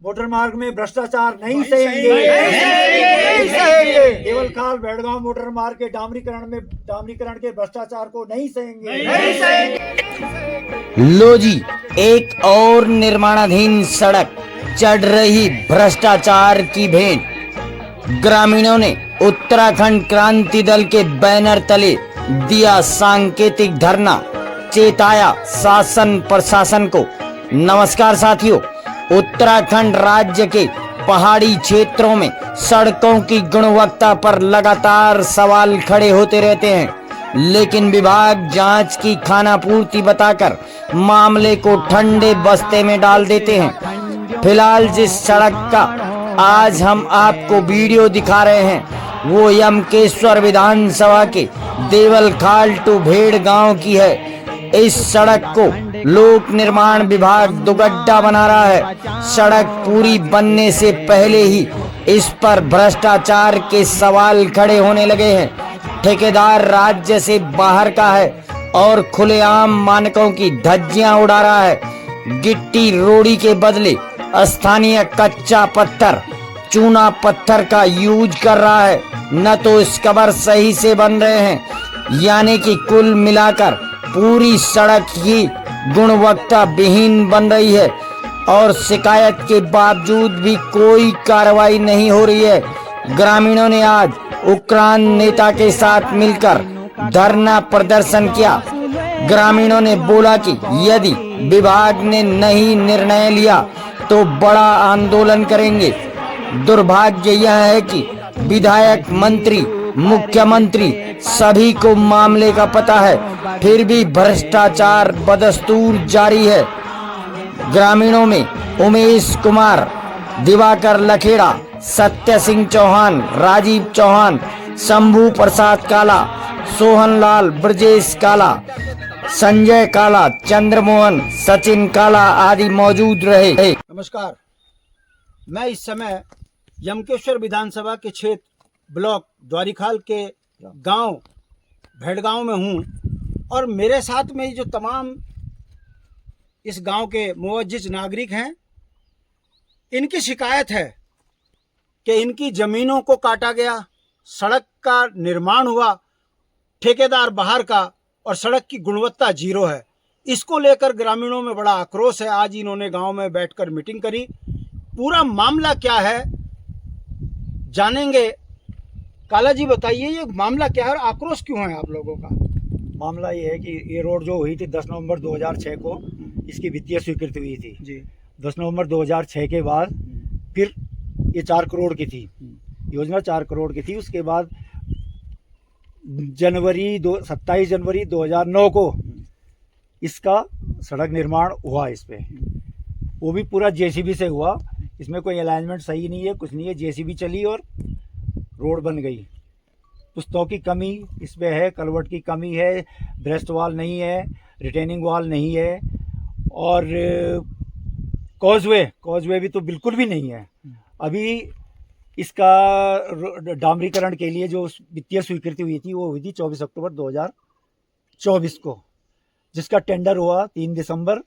Motor मार्ग में भ्रष्टाचार नहीं सहेंगे। देवलखाल भेड़गांव मोटर मार्ग के डामरीकरण के भ्रष्टाचार को नहीं सहेंगे। लो जी, एक और निर्माणाधीन सड़क चढ़ रही भ्रष्टाचार की भेंट। ग्रामीणों ने उत्तराखंड क्रांति दल के बैनर तले दिया सांकेतिक धरना, चेताया शासन प्रशासन को। नमस्कार साथियों, उत्तराखंड राज्य के पहाड़ी क्षेत्रों में सड़कों की गुणवत्ता पर लगातार सवाल खड़े होते रहते हैं, लेकिन विभाग जांच की खानापूर्ति बताकर मामले को ठंडे बस्ते में डाल देते हैं। फिलहाल जिस सड़क का आज हम आपको वीडियो दिखा रहे हैं वो यमकेश्वर विधानसभा के देवलखाल टू भेड़गांव की है। इस सड़क को लोक निर्माण विभाग दुगड्डा बना रहा है। सड़क पूरी बनने से पहले ही इस पर भ्रष्टाचार के सवाल खड़े होने लगे हैं। ठेकेदार राज्य से बाहर का है और खुलेआम मानकों की धज्जियां उड़ा रहा है। गिट्टी रोड़ी के बदले स्थानीय कच्चा पत्थर, चूना पत्थर का यूज कर रहा है। न तो स्कबर सही से बन रहे हैं, यानी कि कुल मिलाकर पूरी सड़क ही गुणवत्ता विहीन बन रही है और शिकायत के बावजूद भी कोई कार्रवाई नहीं हो रही है। ग्रामीणों ने आज उक्रांद नेता के साथ मिलकर धरना प्रदर्शन किया। ग्रामीणों ने बोला कि यदि विभाग ने नहीं निर्णय लिया तो बड़ा आंदोलन करेंगे। दुर्भाग्य यह है कि विधायक, मंत्री, मुख्यमंत्री सभी को मामले का पता है, फिर भी भ्रष्टाचार बदस्तूर जारी है। ग्रामीणों में उमेश कुमार, दिवाकर लखेड़ा, सत्य सिंह चौहान, राजीव चौहान, शंभू प्रसाद काला, सोहन लाल, ब्रजेश काला, संजय काला, चंद्रमोहन, सचिन काला आदि मौजूद रहे। नमस्कार, मैं इस समय यमकेश्वर विधानसभा के क्षेत्र ब्लॉक द्वारिखाल के गांव भेड़गांव में हूं और मेरे साथ में जो तमाम इस गांव के मुअज्जिज नागरिक हैं, इनकी शिकायत है कि इनकी ज़मीनों को काटा गया, सड़क का निर्माण हुआ ठेकेदार बाहर का और सड़क की गुणवत्ता जीरो है। इसको लेकर ग्रामीणों में बड़ा आक्रोश है। आज इन्होंने गांव में बैठकर मीटिंग करी। पूरा मामला क्या है जानेंगे। काला जी बताइए, ये मामला क्या है और आक्रोश क्यों है आप लोगों का? मामला ये है कि ये रोड जो हुई थी 10 नवंबर 2006 को इसकी वित्तीय स्वीकृति हुई थी जी। 10 नवंबर 2006 के बाद फिर ये 4 करोड़ की थी योजना, 4 करोड़ की थी। उसके बाद 27 जनवरी 2009 को इसका सड़क निर्माण हुआ। इस पे वो भी पूरा जेसीबी से हुआ। इसमें कोई अलाइनमेंट सही नहीं है, कुछ नहीं है। जेसीबी चली और रोड बन गई। पुस्तों की कमी इसमें है, कलवर्ट की कमी है, ब्रेस्ट वॉल नहीं है, रिटेनिंग वॉल नहीं है और कॉजवे भी तो बिल्कुल भी नहीं है। अभी इसका डामरीकरण के लिए जो वित्तीय स्वीकृति हुई थी वो हुई थी 24 अक्टूबर 2024 को, जिसका टेंडर हुआ 3 दिसंबर।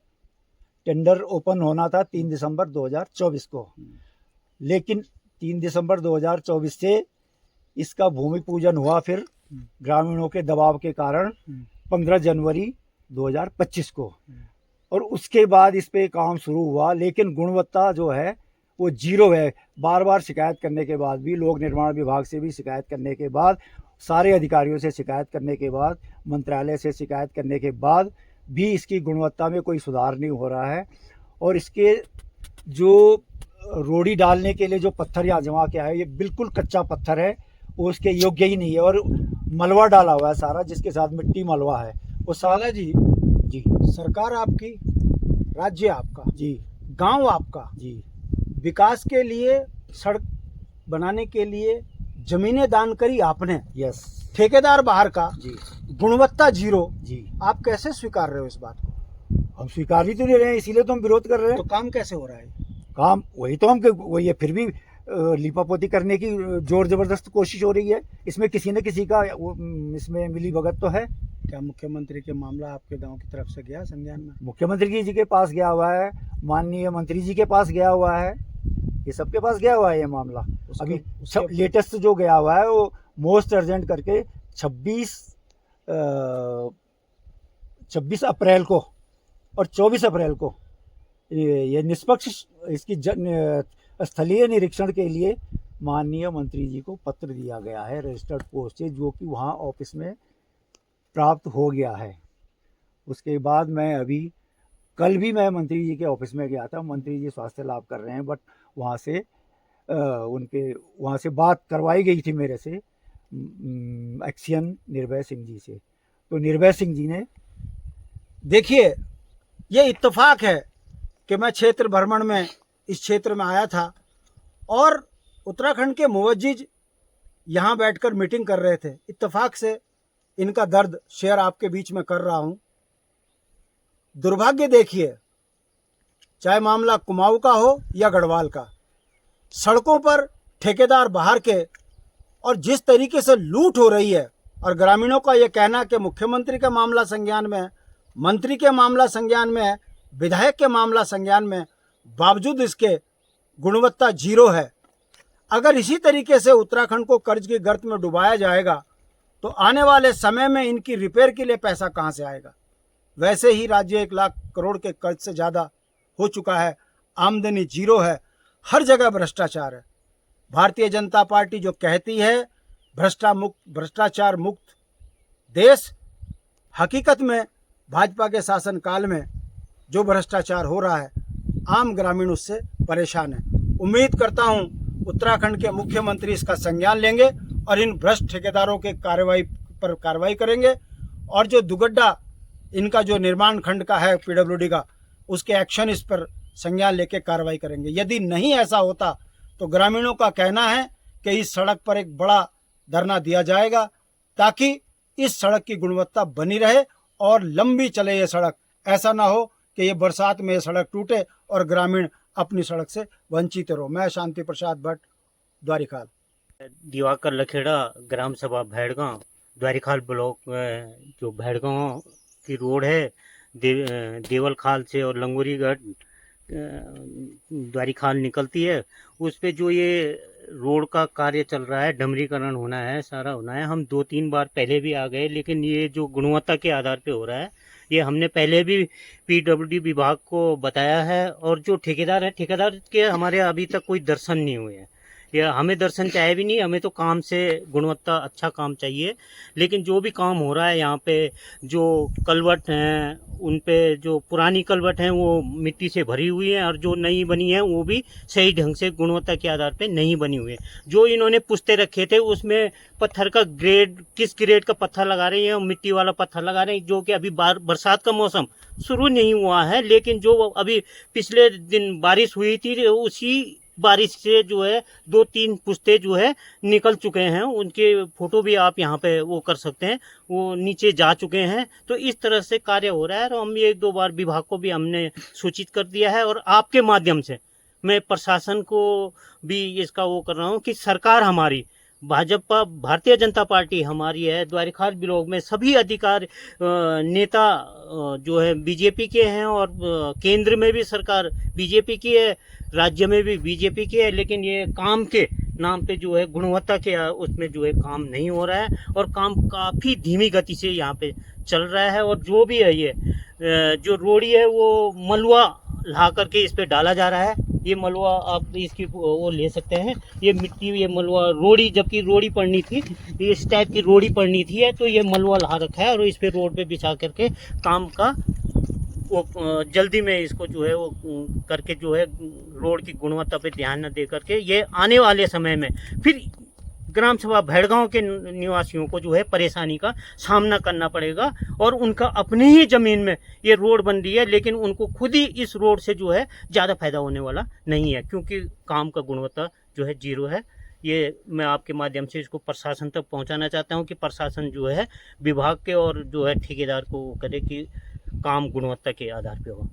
टेंडर ओपन होना था 3 दिसंबर 2024 को, लेकिन 3 दिसंबर 2024 से इसका भूमि पूजन हुआ फिर ग्रामीणों के दबाव के कारण 15 जनवरी 2025 को, और उसके बाद इस पे काम शुरू हुआ। लेकिन गुणवत्ता जो है वो जीरो है। बार बार शिकायत करने के बाद भी, लोक निर्माण विभाग से भी शिकायत करने के बाद, सारे अधिकारियों से शिकायत करने के बाद, मंत्रालय से शिकायत करने के बाद भी इसकी गुणवत्ता में कोई सुधार नहीं हो रहा है। और इसके जो रोड़ी डालने के लिए जो पत्थर यहाँ जमा किया है ये बिल्कुल कच्चा पत्थर है, वो उसके योग्य ही नहीं है और मलबा डाला हुआ है सारा, जिसके साथ मिट्टी मलबा है वो सारा। जी, सरकार आपकी, राज्य आपका जी, गांव आपका जी, विकास के लिए, सड़क बनाने के लिए जमीनें दान करी आपने। यस। ठेकेदार बाहर का, जी, गुणवत्ता जीरो। जी, आप कैसे स्वीकार रहे हो इस बात को? हम स्वीकार ही तो नहीं रहे हैं, इसीलिए तो हम विरोध कर रहे हैं। तो काम कैसे हो रहा है? काम वही तो हम वही है, फिर भी लिपापोती करने की जोर जबरदस्त कोशिश हो रही है। इसमें किसी न किसी का इसमें मिली भगत तो है। क्या मुख्यमंत्री के मामला आपके गांव की तरफ से गया संज्ञान में? मुख्यमंत्री जी के पास गया हुआ है, माननीय मंत्री जी के पास गया हुआ है। ये सबके पास गया हुआ है ये मामला। उसके- अभी उसके- लेटेस्ट जो गया हुआ है वो मोस्ट अर्जेंट करके 26 अप्रैल को और 24 अप्रैल को ये निष्पक्ष इसकी स्थलीय निरीक्षण के लिए माननीय मंत्री जी को पत्र दिया गया है रजिस्टर्ड पोस्ट से, जो कि वहाँ ऑफिस में प्राप्त हो गया है। उसके बाद मैं अभी कल भी मैं मंत्री जी के ऑफिस में गया था। मंत्री जी स्वास्थ्य लाभ कर रहे हैं, बट वहाँ से वहाँ से बात करवाई गई थी मेरे से एक्सियन निर्भय सिंह जी से। तो निर्भय सिंह जी ने देखिए, ये इत्तेफाक है कि मैं क्षेत्र भ्रमण में इस क्षेत्र में आया था और उत्तराखंड के मुवज्जिज यहाँ बैठकर मीटिंग कर रहे थे। इत्तेफाक से इनका दर्द शेयर आपके बीच में कर रहा हूँ। दुर्भाग्य देखिए, चाहे मामला कुमाऊं का हो या गढ़वाल का, सड़कों पर ठेकेदार बाहर के और जिस तरीके से लूट हो रही है, और ग्रामीणों का ये कहना कि मुख्यमंत्री का मामला संज्ञान में है, मंत्री के मामला संज्ञान में है, विधायक के मामला संज्ञान में, बावजूद इसके गुणवत्ता जीरो है। अगर इसी तरीके से उत्तराखंड को कर्ज की गर्त में डुबाया जाएगा तो आने वाले समय में इनकी रिपेयर के लिए पैसा कहाँ से आएगा। वैसे ही राज्य 1 लाख करोड़ के कर्ज से ज़्यादा हो चुका है, आमदनी जीरो है, हर जगह भ्रष्टाचार है। भारतीय जनता पार्टी जो कहती है भ्रष्टाचार मुक्त देश, हकीकत में भाजपा के शासनकाल में जो भ्रष्टाचार हो रहा है, आम ग्रामीण उससे परेशान है। उम्मीद करता हूं उत्तराखंड के मुख्यमंत्री इसका संज्ञान लेंगे और इन भ्रष्ट ठेकेदारों के कार्रवाई करेंगे, और जो दुगड्डा इनका जो निर्माण खंड का है पीडब्ल्यूडी का, उसके एक्शन इस पर संज्ञान लेके कार्रवाई करेंगे। यदि नहीं ऐसा होता तो ग्रामीणों का कहना है कि इस सड़क पर एक बड़ा धरना दिया जाएगा ताकि इस सड़क की गुणवत्ता बनी रहे और लंबी चले ये सड़क। ऐसा ना हो कि ये बरसात में ये सड़क टूटे और ग्रामीण अपनी सड़क से वंचित रहो। मैं शांति प्रसाद भट्ट, द्वारिखाल। दिवाकर लखेड़ा, ग्राम सभा भैड़गांव, द्वारिखाल ब्लॉक में जो भैड़गांव की रोड है देवल खाल से और लंगोरीगढ़ द्वारिखाल निकलती है, उस पे जो ये रोड का कार्य चल रहा है, डमरीकरण होना है, सारा होना है। हम 2-3 बार पहले भी आ गए, लेकिन ये जो गुणवत्ता के आधार पे हो रहा है, ये हमने पहले भी पीडब्ल्यूडी विभाग को बताया है। और जो ठेकेदार है, ठेकेदार के हमारे अभी तक कोई दर्शन नहीं हुए हैं। या हमें दर्शन चाहे भी नहीं, हमें तो काम से गुणवत्ता अच्छा काम चाहिए। लेकिन जो भी काम हो रहा है यहाँ पे, जो कलवट हैं उन पे, जो पुरानी कलवट हैं वो मिट्टी से भरी हुई हैं और जो नई बनी है वो भी सही ढंग से गुणवत्ता के आधार पे नहीं बनी हुई है। जो इन्होंने पुश्ते रखे थे उसमें पत्थर का ग्रेड, किस ग्रेड का पत्थर लगा रहे हैं, मिट्टी वाला पत्थर लगा रहे हैं, जो कि अभी बरसात का मौसम शुरू नहीं हुआ है। लेकिन जो अभी पिछले दिन बारिश हुई थी, उसी बारिश से जो है 2-3 पुश्ते जो है निकल चुके हैं। उनके फोटो भी आप यहाँ पे वो कर सकते हैं, वो नीचे जा चुके हैं। तो इस तरह से कार्य हो रहा है और हम 1-2 बार विभाग को भी हमने सूचित कर दिया है। और आपके माध्यम से मैं प्रशासन को भी इसका वो कर रहा हूँ कि सरकार हमारी भाजपा, भारतीय जनता पार्टी हमारी है। द्वारिखाल ब्लॉक में सभी अधिकार नेता जो है बीजेपी के हैं और केंद्र में भी सरकार बीजेपी की है, राज्य में भी बीजेपी की है। लेकिन ये काम के नाम पे जो है गुणवत्ता के उसमें जो है काम नहीं हो रहा है और काम काफ़ी धीमी गति से यहाँ पे चल रहा है। और जो भी है ये जो रोड़ी है वो मलुआ ला करके इस पे डाला जा रहा है। ये मलुआ आप इसकी वो ले सकते हैं, ये मिट्टी, ये मलुआ रोड़ी, जबकि रोड़ी पड़नी थी, इस टाइप की रोड़ी पड़नी थी, तो ये मलुआ ला रखा है और इस पे रोड पे बिछा करके काम का वो जल्दी में इसको जो है वो करके जो है रोड की गुणवत्ता पे ध्यान न दे करके ये आने वाले समय में फिर ग्राम सभा भैड़गांव के निवासियों को जो है परेशानी का सामना करना पड़ेगा। और उनका अपनी ही ज़मीन में ये रोड बन रही है, लेकिन उनको खुद ही इस रोड से जो है ज़्यादा फायदा होने वाला नहीं है, क्योंकि काम का गुणवत्ता जो है जीरो है। ये मैं आपके माध्यम से इसको प्रशासन तक पहुंचाना चाहता हूं कि प्रशासन जो है विभाग के और जो है ठेकेदार को करे कि काम गुणवत्ता के आधार पे हो।